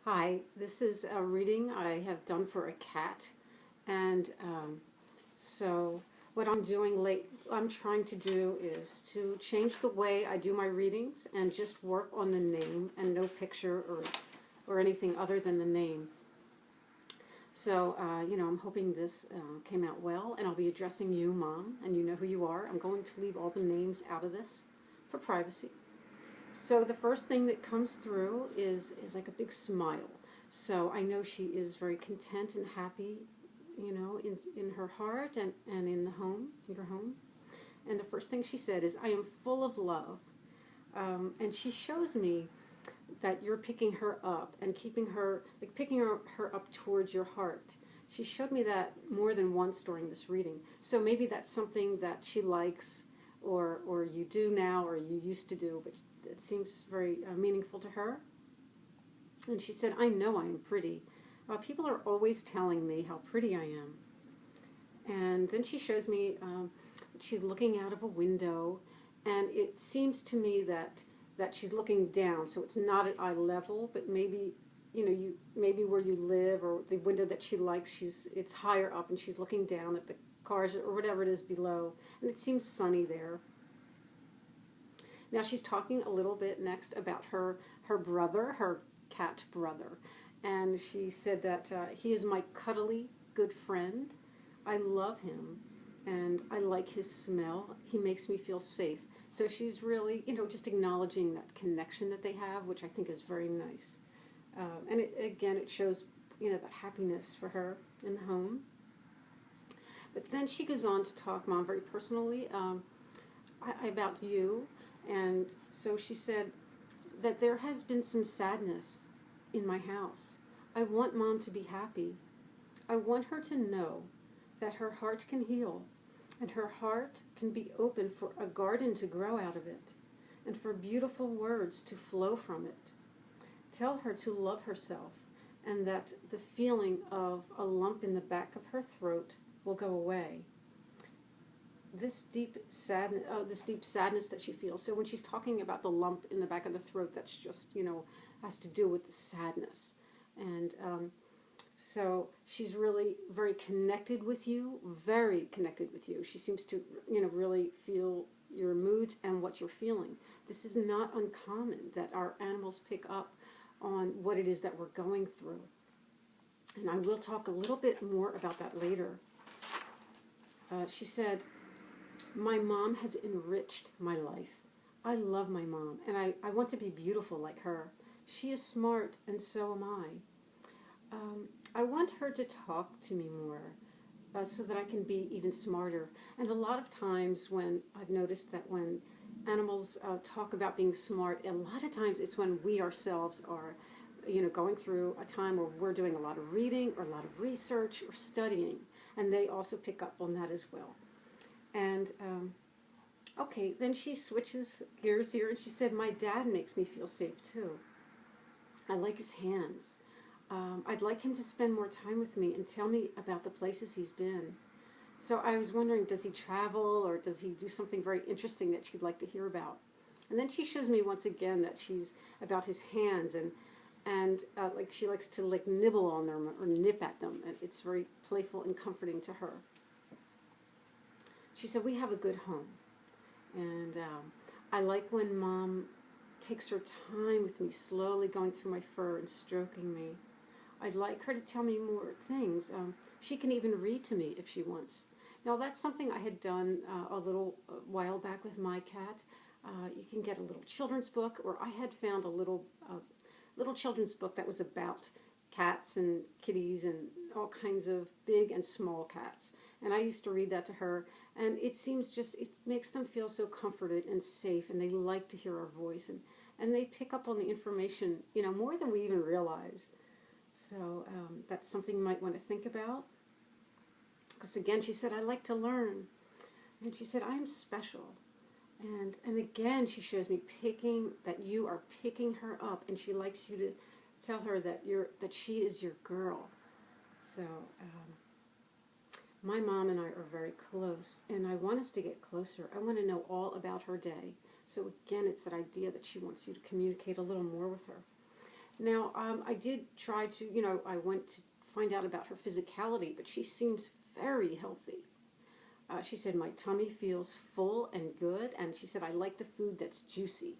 Hi, this is a reading I have done for a cat, and so what I'm trying to do is to change the way I do my readings and just work on the name and no picture or anything other than the name. So, I'm hoping this came out well, and I'll be addressing you, Mom, and you know who you are. I'm going to leave all the names out of this for privacy. So the first thing that comes through is like a big smile. So I know she is very content and happy, in her heart and in the home, in her home. And the first thing she said is, "I am full of love." And she shows me that you're picking her up and keeping her, like picking her up towards your heart. She showed me that more than once during this reading. So maybe that's something that she likes, or you do now, or you used to do, but it seems very meaningful to her. And she said, "I know I am pretty. People are always telling me how pretty I am." And then she shows me she's looking out of a window, and it seems to me that she's looking down, so it's not at eye level, but maybe maybe where you live or the window that she likes, it's higher up, and she's looking down at the cars or whatever it is below, and it seems sunny there. Now she's talking a little bit next about her brother, her cat brother, and she said that he is my cuddly good friend. I love him, and I like his smell. He makes me feel safe. So she's really, just acknowledging that connection that they have, which I think is very nice. And it shows, that happiness for her in the home. But then she goes on to talk, Mom, very personally about you. And so she said that there has been some sadness in my house. I want Mom to be happy. I want her to know that her heart can heal, and her heart can be open for a garden to grow out of it, and for beautiful words to flow from it. Tell her to love herself, and that the feeling of a lump in the back of her throat will go away. This deep sadness that she feels. So when she's talking about the lump in the back of the throat, that's just, has to do with the sadness. And so she's really very connected with you, very connected with you. She seems to, really feel your moods and what you're feeling. This is not uncommon that our animals pick up on what it is that we're going through. And I will talk a little bit more about that later. She said, "My mom has enriched my life. I love my mom, and I want to be beautiful like her. She is smart, and so am I. I want her to talk to me more so that I can be even smarter." And a lot of times when I've noticed that when animals talk about being smart, a lot of times it's when we ourselves are, going through a time where we're doing a lot of reading or a lot of research or studying, and they also pick up on that as well. And okay, then she switches gears here, and she said, "My dad makes me feel safe too. I like his hands. I'd like him to spend more time with me and tell me about the places he's been." So I was wondering, does he travel, or does he do something very interesting that she'd like to hear about? And then she shows me once again that she's about his hands, and like she likes to like nibble on them or nip at them, and it's very playful and comforting to her. She said, "We have a good home, and I like when Mom takes her time with me, slowly going through my fur and stroking me. I'd like her to tell me more things. She can even read to me if she wants." Now, that's something I had done a little while back with my cat. You can get a little children's book, or I had found a little children's book that was about cats and kitties and all kinds of big and small cats. And I used to read that to her, and it makes them feel so comforted and safe, and they like to hear our voice, and they pick up on the information, more than we even realize. So that's something you might want to think about. Because again, she said, "I like to learn." And she said, "I am special." And again, she shows me that you are picking her up, and she likes you to tell her that she is your girl. So my mom and I are very close, and I want us to get closer. I want to know all about her day. So again, it's that idea that she wants you to communicate a little more with her. Now, I did try to, I went to find out about her physicality, but she seems very healthy. She said, my tummy feels full and good, and she said, I like the food that's juicy.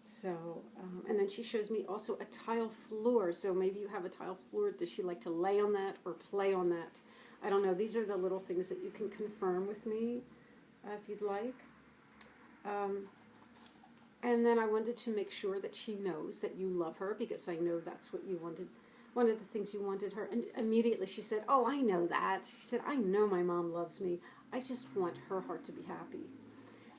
So, and then she shows me also a tile floor. So maybe you have a tile floor. Does she like to lay on that or play on that? I don't know. These are the little things that you can confirm with me if you'd like. And then I wanted to make sure that she knows that you love her, because I know that's what you wanted. One of the things you wanted her. And immediately she said, oh, I know that. She said, I know my mom loves me. I just want her heart to be happy.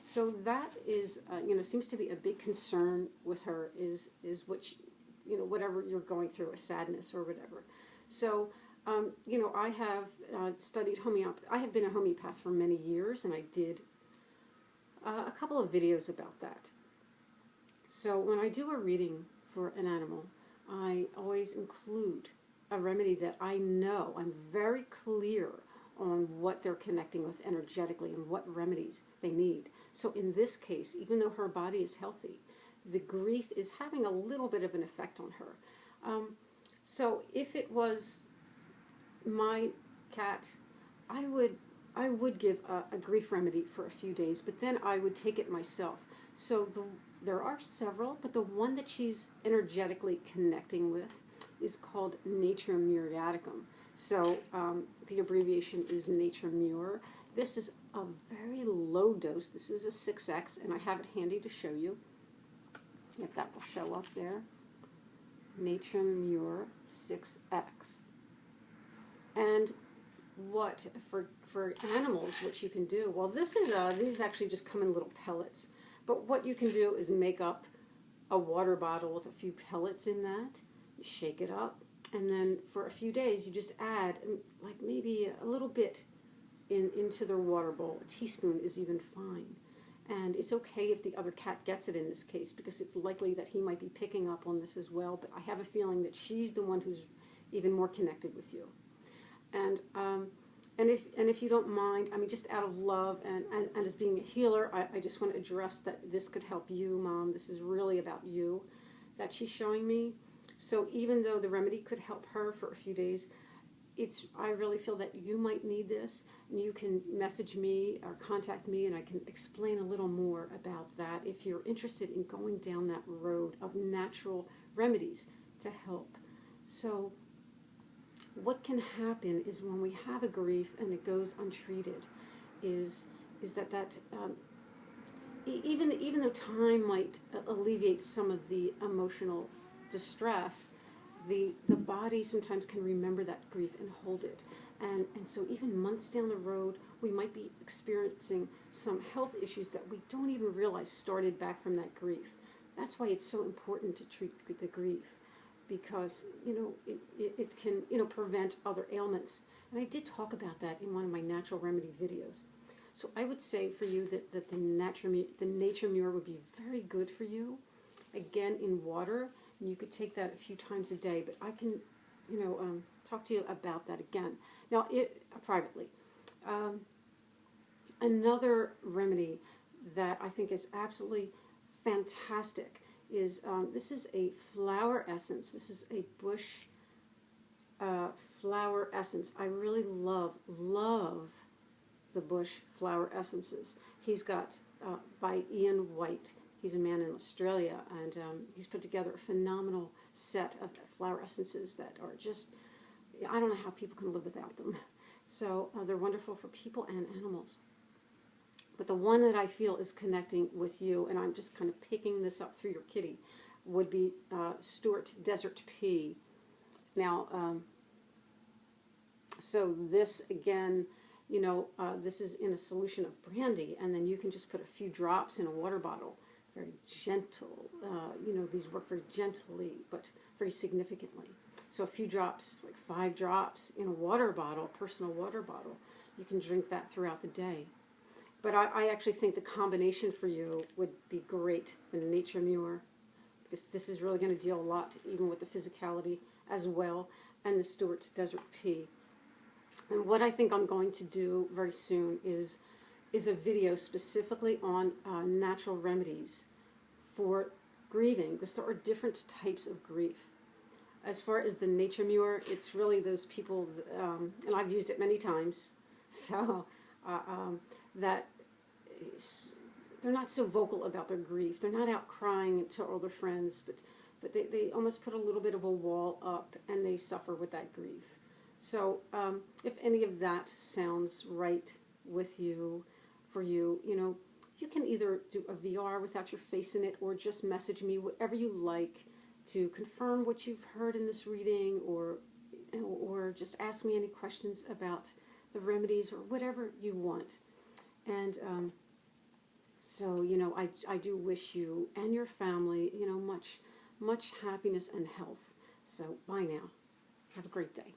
So that is, seems to be a big concern with her is what, whatever you're going through, a sadness or whatever. So, I have studied homeopathy. I have been a homeopath for many years, and I did a couple of videos about that. So when I do a reading for an animal, I always include a remedy that I know, I'm very clear on what they're connecting with energetically and what remedies they need. So in this case, even though her body is healthy, the grief is having a little bit of an effect on her. So if it was my cat, I would give a grief remedy for a few days, but then I would take it myself. So there are several, but the one that she's energetically connecting with is called Natrium muriaticum. So the abbreviation is Natrium Mur. This is a very low dose. This is a 6X, and I have it handy to show you, if that will show up there. Natrium Mur 6X. And what, for animals, what you can do, well, these actually just come in little pellets. But what you can do is make up a water bottle with a few pellets in that. You shake it up, and then for a few days you just add like maybe a little bit into their water bowl. A teaspoon is even fine. And it's okay if the other cat gets it in this case, because it's likely that he might be picking up on this as well. But I have a feeling that she's the one who's even more connected with you. And if you don't mind, I mean, just out of love and as being a healer, I just want to address that this could help you, Mom. This is really about you that she's showing me. So even though the remedy could help her for a few days, I really feel that you might need this, and you can message me or contact me, and I can explain a little more about that if you're interested in going down that road of natural remedies to help. So what can happen is when we have a grief and it goes untreated, is that even though time might alleviate some of the emotional distress, the body sometimes can remember that grief and hold it. And so even months down the road, we might be experiencing some health issues that we don't even realize started back from that grief. That's why it's so important to treat the grief, because it can prevent other ailments. And I did talk about that in one of my natural remedy videos. So I would say for you that the Nature Mur would be very good for you. Again, in water, and you could take that a few times a day. But I can, talk to you about that again. Now, privately. Another remedy that I think is absolutely fantastic is this is a flower essence. This is a bush flower essence. I really love the bush flower essences. He's got by Ian White. He's a man in Australia, and he's put together a phenomenal set of flower essences that are just, I don't know how people can live without them. So they're wonderful for people and animals. But the one that I feel is connecting with you, and I'm just kind of picking this up through your kitty, would be Stuart Desert Pea. Now, so this again, this is in a solution of brandy, and then you can just put a few drops in a water bottle. Very gentle, these work very gently, but very significantly. So a few drops, like 5 drops in a water bottle, personal water bottle, you can drink that throughout the day. But I actually think the combination for you would be great, the Nature Mur, because this is really going to deal a lot, even with the physicality as well, and the Stuart Desert Pea. And what I think I'm going to do very soon is a video specifically on natural remedies for grieving, because there are different types of grief. as far as the nature mirror, it's really those people, and I've used it many times, so that they're not so vocal about their grief. They're not out crying to all their friends, but they almost put a little bit of a wall up, and they suffer with that grief. So if any of that sounds right with you, for you, you can either do a VR without your face in it, or just message me, whatever you like, to confirm what you've heard in this reading, or just ask me any questions about the remedies, or whatever you want. And so, I do wish you and your family, much happiness and health. So bye now. Have a great day.